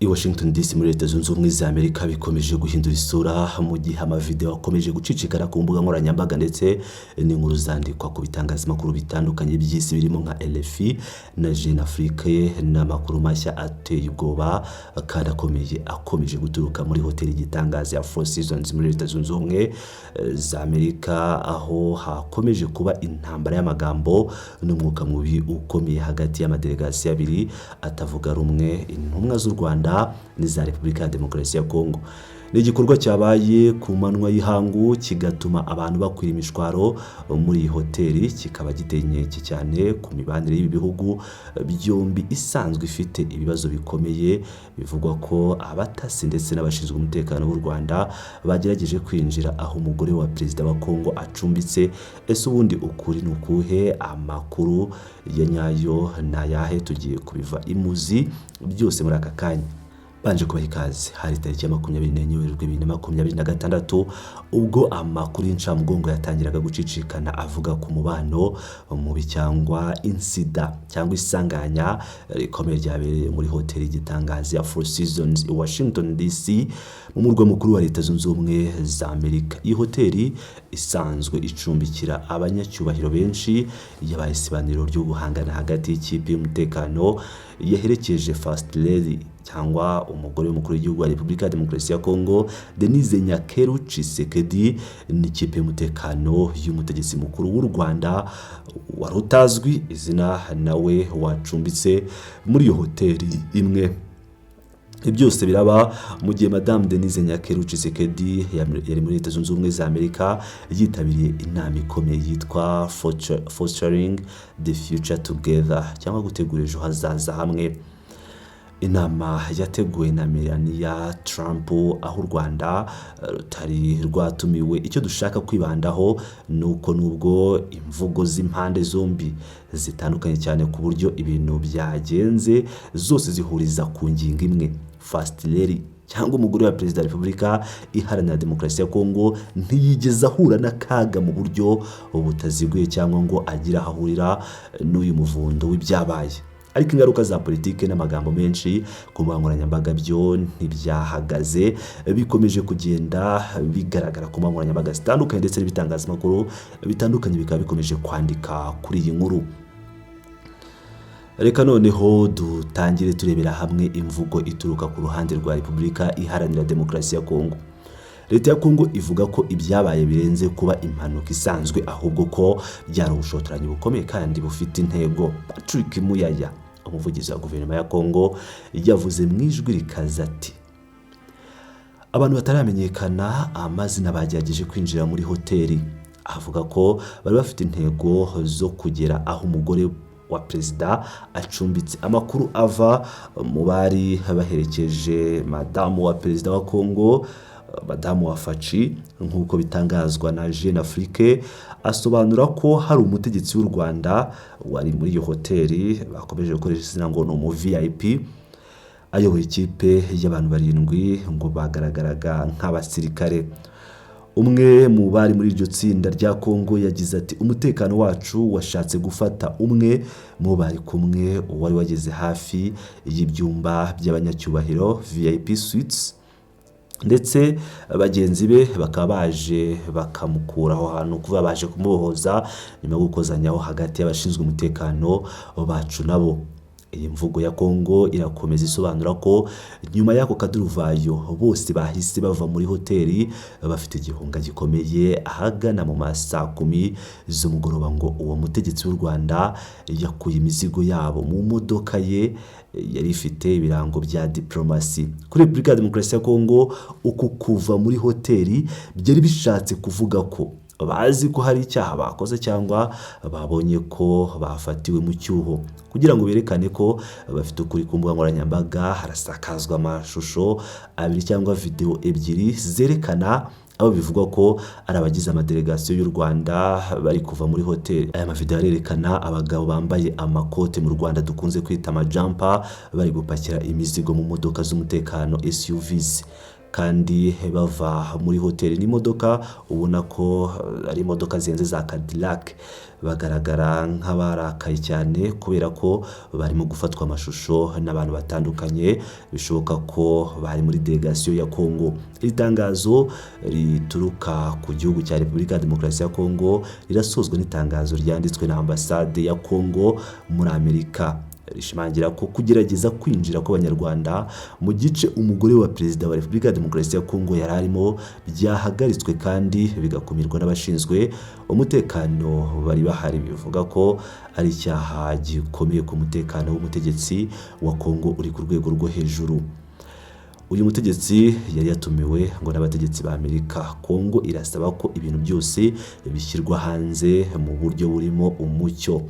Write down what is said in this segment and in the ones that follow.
I Washington DC muri Leta Zunze Ubumwe za Amerika bikomeje guhindura isura mu gihe amavideo akomeje gucicikana ku mbuga nkoranyambaga ndetse n'inkuru zandikwa ku bitangazamakuru bitandukanye by'isi birimo nka LFI na Jeune Afrique n'amakuru mashya ateye ubwoba kandi akomeje guturuka muri hoteli gitangaza ya Four Seasons muri Leta Zunze Ubumwe za Amerika, aho hakomeje kuba intambara y'amagambo n'umwuka mubi ukomeye hagati y'amadelegasiyo abiri atavuga rumwe, intumwa z'u Rwanda n'iza Repubulika ya Demokarasi ya Kongo. Ni igikorwa cyabaye ku manwa y'ihangu kigatuma abantu bakwira imishwaro muri hoteli, kikaba giteye cyane ku mibanire y'ibi bihugu byombi isanzwe ifite ibibazo bikomeye. Bivugwa ko abatasi ndetse n'abashinzwe umutekano w'u Rwanda bagerageje kwinjira aho umugore wa perezida wa Kongo acumbitse. Ese ubundi ukuri nukuhe? Amakuru ya nyayo nayahe? Tugiye kubiva imuzi byose muri aka kanya. Banje kubaha ikaze. Hari tariki ya 24 Werurwe 2026 ubwo amakuru y'incamugongo yatangiraga gucicikana avuga ku mubano mubi cyangwa insida cyangwa isanganya rikomeye ryabereye muri hoteli gitangaza ya Four Seasons i Washington DC mu murwa mukuru wa Leta Zunze Ubumwe za Amerika. Iyi hoteli isanzwe icumbikira abanyacyubahiro benshi, yabaye isibaniro ryo guhangana hagati y'ikipe y'umutekano yaherekeje First Lady cyangwa umugore w'umukuru w'igihugu wa Repubulika ya Demokarasi ya Kongo Denise Nyakeru Tshisekedi n'ikipe y'umutekano y'umutegetsi mukuru w'u Rwanda wari utazwi izina nawe wacumbitse muri iyo hoteli imwe. Byose biraba mu gihe Madame Denise Nyakeru Tshisekedi yari muri Leta Zunze Ubumwe za Amerika yitabiriye inama ikomeye yitwa Fostering the Future Together cyangwa gutegura ejo hazaza hamwe. Inama yateguwe na Melania Trump aho u Rwanda rutari rwatumiwe. Icyo dushaka kwibandaho nuko nubwo imvugo z'impande zombi zitandukanye cyane ku buryo ibintu byagenze, zose zihuriza ku ngingo imwe: First Lady cyangwa umugore wa perezida wa Repubulika Iharanira Demokarasi ya Kongo ntiyigeze ahura n'akaga mu buryo butaziguye cyangwa ngo agire ahahurira n'uyu muvundo w'ibyabaye. Ariko ingaruka za politike n'amagambo menshi ku mbuga nkoranyambaga byo ntibyahagaze, bikomeje kugenda bigaragara ku mbuga nkoranyambaga zitandukanye ndetse n'ibitangazamakuru bitandukanye bikaba bikomeje kwandika kuri iyi nkuru. Reka noneho dutangire turebera hamwe imvugo ituruka ku ruhande rwa Repubulika Iharanira Demokarasi ya Kongo. Leta ya Kongo ivuga ko ibyabaye birenze kuba impanuka isanzwe, ahubwo ko byari ubushotoranyi bukomeye kandi bufite intego. Patrick Muyaya, umuvugizi wa guverinoma ya Kongo, yavuze mu ijwi rikaza ati: abantu bataramenyekana amazina bagerageje kwinjira muri hoteli. Avuga ko bari bafite intego zo kugera aho umugore wa perezida acumbitse. Amakuru ava mu bari baherekeje madamu wa perezida wa Kongo, Madamu wa Faci, nk'uko bitangazwa na Jeune Afrique, asobanura ko hari umutegetsi w'u Rwanda wari muri iyo hoteli. Bakomeje gukoresha izina ngo ni VIP ayoboye ikipe y'abantu 7 ngo bagaragaraga nk'abasirikare. Umwe mu bari muri iryo tsinda rya Kongo yagize ati: umutekano wacu washatse gufata umwe mu bari kumwe wari wageze hafi y'ibyumba by'abanyacyubahiro VIP suites, ndetse bagenzi be bakaba baje bakamukura aho hantu kuva baje kumubohoza nyuma yo gukozanyaho hagati y'abashinzwe umutekano bacu nabo. Iyi mvugo ya Kongo irakomeza isobanura ko nyuma y'ako kaduruvayo bose bahise bava muri hoteli bafite igihunga gikomeye. Ahagana mu masaa 10 z'umugoroba ngo uwo mutegetsi w'u Rwanda yakuye imizigo yabo mu modoka ye yari ifite ibirango bya diplomasi. Kuri Repubulika ya Demokarasi ya Kongo, uku kuva muri hoteli byari bishatse kuvuga ko bazi ko hari icyaha bakoze cyangwa babonye ko bafatiwe mu cyuho. Kugira ngo berekane ko bafite ukuri ku mbuga nkoranyambaga, harasakazwa amashusho 2 cyangwa video 2 zerekana abo bivugwa ko ari abagize amadelegasiyo y'u Rwanda bari kuva muri hoteli. Aya mavideo arerekana abagabo bambaye amakote mu Rwanda dukunze kwita amajampa bari gupakira imizigo mu modoka z'umutekano SUVs. kandi bava muri hoteli n'imodoka ubona ko ari imodoka zihenze za Cadillac. Bagaragara nk'abarakaye cyane kubera ko barimo gufatwa amashusho n'abantu batandukanye, bishoboka ko bari muri delegation ya Kongo. Iri tangazo rituruka ku gihugu cya Repubulika ya Demokarasi ya Kongo rirasozwa n'itangazo ryanditswe na ambasade ya Kongo muri Amerika, rishimangira ko kugerageza kwinjira kw'Abanyarwanda mu gice umugore wa perezida wa Repubulika ya Demokarasi ya Kongo yari arimo byahagaritswe kandi bigakumirwa n'abashinzwe umutekano bari bahari. Bivuga ko ari icyaha gikomeye ku mutekano w'umutegetsi wa Kongo uri ku rwego rwo hejuru. Uyu mutegetsi yari yatumiwe ngo n'abategetsi ba Amerika. Kongo irasaba ko ibintu byose bishyirwa hanze mu buryo burimo umucyo.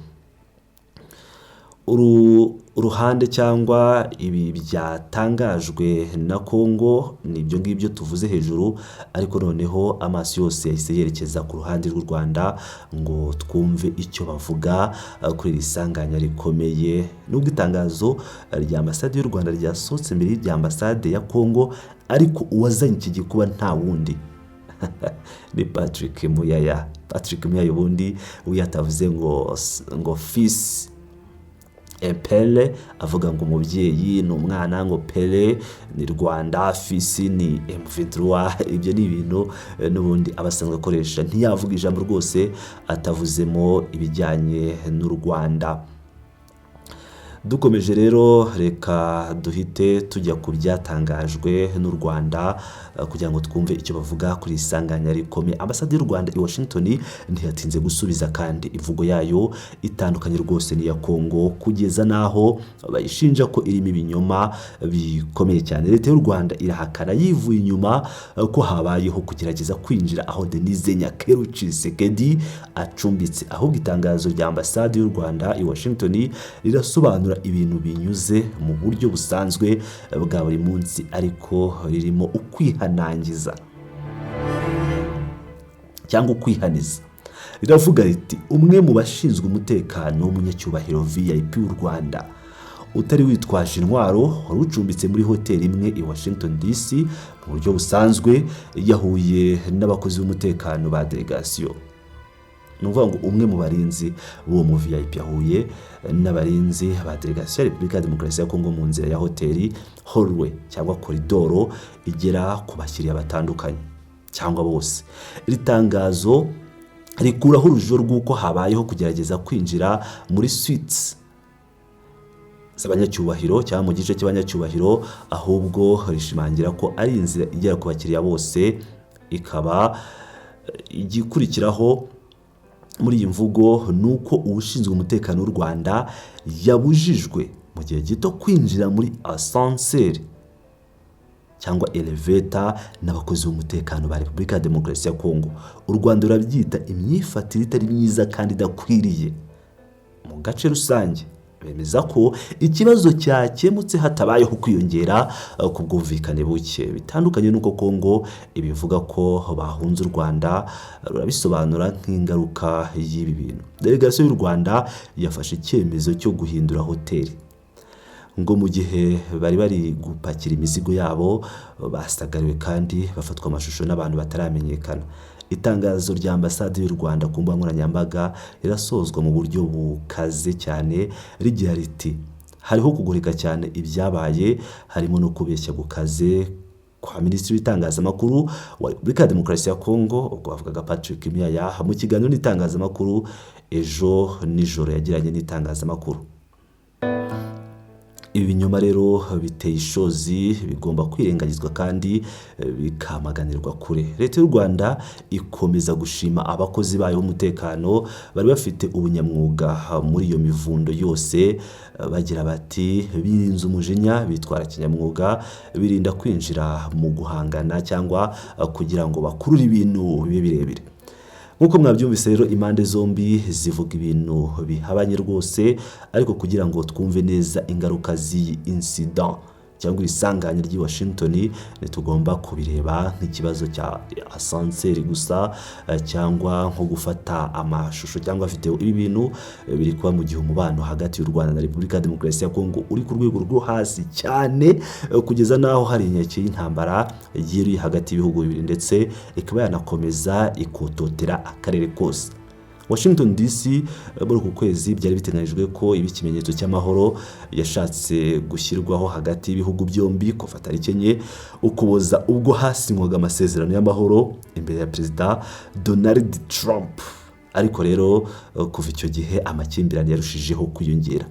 Uruhande cyangwa ibi byatangajwe na Kongo nibyo ngibyo tuvuze hejuru, ariko noneho amaso yose yahise yerekeza ku ruhande rw'u Rwanda ngo twumve icyo bavuga kuri iri sanganya rikomeye. Nubwo itangazo rya ambasade y'u Rwanda ryasohotse mbere y'irya ambasade ya Kongo, ariko uwazanye iki gikuba nta wundi ni Patrick Muyaya. Patrick Muyaya ubundi uyatavuze ngo fils Pele, avuga ngo umubyeyi ni umwana, ngo Pele ni Rwanda, fisi ni M23. Ibyo ni ibintu n'ubundi abasanzwe akoresha, ntiyavuga ijambo rwose atavuzemo ibijyanye n'u Rwanda. Dukomeje rero, reka duhite tujya ku byatangajwe n'u Rwanda kugira ngo twumve icyo bavuga kuri isanganya rikomeye. Ambasade y'u Rwanda i Washington ntiyatinze gusubiza, kandi imvugo yayo itandukanye rwose n'iya Kongo, kugeza naho bayishinja ko irimo ibinyoma bikomeye cyane. Leta y'u Rwanda irahakana yivuye inyuma ko habayeho kugerageza kwinjira aho Denise Nyakeru Tshisekedi acumbitse. Ahubwo itangazo rya ambasade y'u Rwanda i Washington rirasobanura ibintu binyuze mu buryo busanzwe bwa buri munsi, ariko ririmo ukwihanangiza cyangwa ukwihaniza. Riravuga riti umwe mu bashinzwe umutekano w'umunyacyubahiro VIP w'u Rwanda utari witwaje intwaro wari ucumbitse muri hoteli imwe i Washington DC mu buryo busanzwe yahuye n'abakozi b'umutekano ba delegation. Nuvuga ngo umwe mu barinzi b'uwo mu VIP yahuye n'abarinzi ba delegation ya Repubulika ya Demokarasi ya Kongo mu nzira ya hoteli hallway cyangwa koridoro igera ku bakiriya batandukanye cyangwa bose. Iri tangazo rikuraho urujijo rw'uko habayeho kugerageza kwinjira muri suites z'abanyacyubahiro cyangwa mu gice cy'abanyacyubahiro, ahubwo rishimangira ko ari inzira igera ku bakiriya bose. Ikaba igikurikiraho muri iyi mvugo nuko ubushinzwe umutekano w'u Rwanda yabujijwe mu gihe gito kwinjira muri ascenseur cyangwa elevator n'abakozi b'umutekano ba Repubulika ya Demokarasi ya Kongo. U Rwanda rurabyita imyifatire itari myiza kandi idakwiriye. Mu gace rusange bemeza ko ikibazo cyakemutse hatabayeho kwiyongera ku bwumvikane buke. Bitandukanye n'uko Kongo ibivuga ko bahunze u Rwanda, rurabisobanura nk'ingaruka y'ibi bintu. Delegation y'u Rwanda yafashe icyemezo cyo guhindura hoteli, ngo mu gihe bari gupakira imizigo yabo basagariwe kandi bafatwa amashusho n'abantu bataramenyekana. Itangazo rya ambasade y'u Rwanda ku mbuga nkoranyambaga rirasozwa mu buryo bukaze cyane rigira riti hariho kugoreka cyane ibyabaye, harimo no kubeshya gukaze kwa Minisitiri w'itangazamakuru wa Repubulika ya Demokarasi ya Kongo, ubwo bavugaga Patrick Muyaya mu kiganiro n'itangazamakuru ejo nijoro yagiranye n'itangazamakuru. Ibi binyoma rero biteye ishozi, bigomba kwirengagizwa kandi bikamaganirwa kure. Leta y'u Rwanda ikomeza gushima abakozi bayo b'umutekano bari bafite ubunyamwuga muri iyo mivundo yose, bagira bati birinze umujinya, bitwara kinyamwuga, birinda kwinjira mu guhangana cyangwa kugira ngo bakurure ibintu bibe birebire. Nkuko mwabyumvise rero, impande zombi zivuga ibintu bihabanye rwose, ariko kugira ngo twumve neza ingaruka z'iyi incident cyangwa isanganya ry'i Washington ntitugomba kubireba nk'ikibazo cya asanseri gusa cyangwa nko gufata amashusho cyangwa video. Ibi bintu biri kuba mu gihe umubano hagati y'u Rwanda na Repubulika ya Demokarasi ya Kongo uri ku rwego rwo hasi cyane, kugeza naho hari inkeke y'intambara yiri hagati y'ibihugu bibiri ndetse ikaba yanakomeza ikototera akarere kose. Washington DC muri uku kwezi byari biteganyijwe ko ikimenyetso cy'amahoro yashatse gushyirwaho hagati y'ibihugu byombi kuva tariki enye Ukuboza ubwo hasinywaga amasezerano y'amahoro imbere ya Perezida Donald Trump. Ariko rero kuva icyo gihe amakimbirane yarushijeho kwiyongera.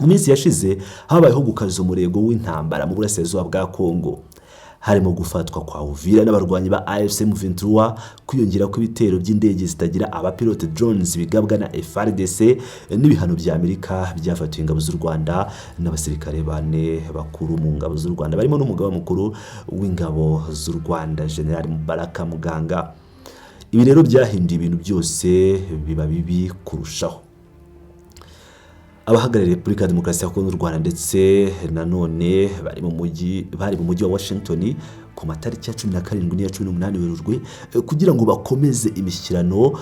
Mu minsi yashize habayeho gukaza umurego w'intambara mu burasirazuba bwa Kongo, harimo gufatwa kwa Uvira n'abarwanyi ba AFC M23, kwiyongera kw'ibitero by'indege zitagira abapilote drones bigabwa na FARDC n'ibihano bya Amerika byafatiwe ingabo z'u Rwanda n'abasirikare bane bakuru mu ngabo z'u Rwanda barimo n'umugaba mukuru w'ingabo z'u Rwanda General Mubaraka Muganga. Ibi rero byahinduye ibintu byose biba bibi kurushaho. Abahagarariye Repubulika ya Demokarasi ya Kongo n'u Rwanda ndetse nanone bari mu mujyi wa Washington ku matariki ya 17 n'iya 18 Werurwe kugira ngo bakomeze imishyikirano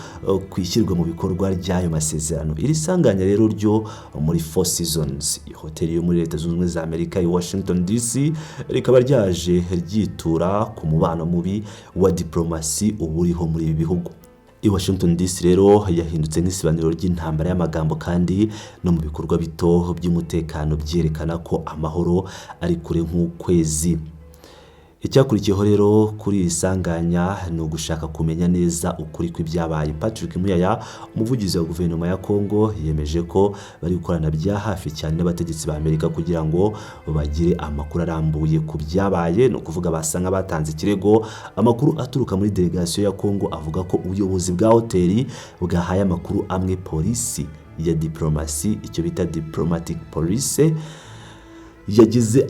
kwishyirwa mu bikorwa ry'ayo masezerano. Iri sanganya rero ryo muri Four Seasons, hoteli yo muri Leta Zunze Ubumwe za Amerika i Washington DC, rikaba ryaje ryitura ku mubano mubi wa diplomasi uburiho muri ibi bihugu. I Washington DC rero yahindutse nk'isibaniro ry'intambara y'amagambo kandi no mu bikorwa bito by'umutekano byerekana ko amahoro ari kure nk'ukwezi. Icyakurikiyeho rero kuri iri sanganya ni ugushaka kumenya neza ukuri kw'ibyabaye. Patrick Muyaya, umuvugizi wa guverinoma ya Kongo, yemeje ko bari gukorana bya hafi cyane n'abategetsi ba Amerika kugira ngo bagire amakuru arambuye ku byabaye. No kuvuga basanga batanze ikirego. Amakuru aturuka muri delegation ya Kongo avuga ko ubuyobozi bwa hoteli bwahaye amakuru amwe polisi ya diplomasi, icyo bita diplomatic police, yageze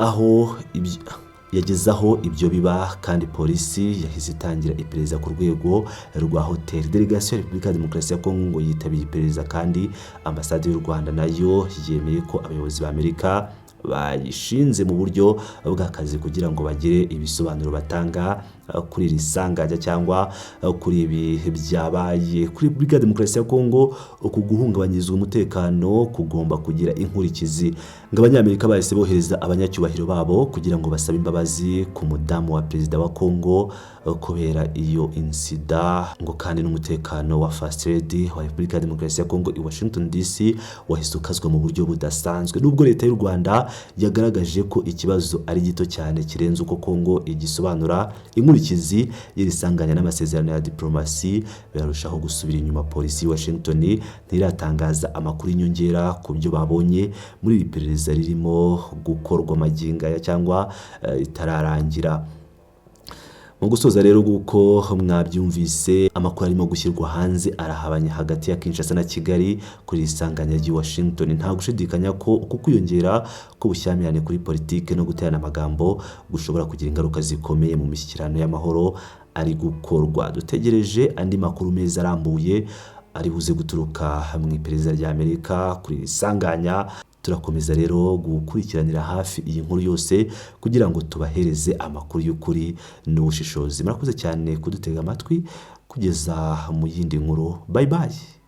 aho ibyo biba kandi polisi yahise itangira iperereza ku rwego rwa hoteli. Delegation ya Repubulika ya Demokarasi ya Kongo yitabiye iperereza kandi ambasade y'u Rwanda nayo yemeye ko abayobozi ba Amerika bayishinze mu buryo bw'akazi kugira ngo bagire ibisobanuro batanga kuri iri sanganya cyangwa kuri ibi byabaye. Kuri Repubulika ya Demokarasi ya Kongo uku guhungabanyirizwa umutekano kugomba kugira inkurikizi. Ngo abanyamerika bahise bohereza abanyacyubahiro babo kugira ngo basabe imbabazi ku mudamu wa perezida wa Kongo kubera iyo insida. Ngo kandi n'umutekano wa First Lady wa Repubulika ya Demokarasi ya Kongo i Washington DC wahise ukazwa mu buryo budasanzwe. Nubwo leta y'u Rwanda yagaragaje ko ikibazo ari gito cyane kirenze uko Kongo igisobanura, inkurikizi y'iri sanganya n'amasezerano ya diplomasi birarushaho gusubira inyuma. Polisi ya Washington ntiratangaza amakuru y'inyongera ku byo babonye muri iri perereza ririmo gukorwa magingaya cyangwa itararangira. Mu gusoza rero guko mwabyumvise, amakuru arimo gushyirwa hanze arahabanye hagati ya Kinshasa na Kigali kuri isanganya ry'i Washington. Nta gushidikanya ko uku kwiyongera ko bushyamirane kuri politike no guterana amagambo gushobora kugira ingaruka zikomeye mu mishyikirano y'amahoro ari gukorwa. Dutegereje andi makuru meza arambuye ari buze guturuka mu iperereza rya Amerika kuri isanganya. Turakomeza rero gukurikiranira hafi iyi nkuru yose kugira ngo tubahereze amakuru y'ukuri n'ubushishozi. Murakoze cyane kudutega amatwi kugeza mu yindi nkuru. Bye bye.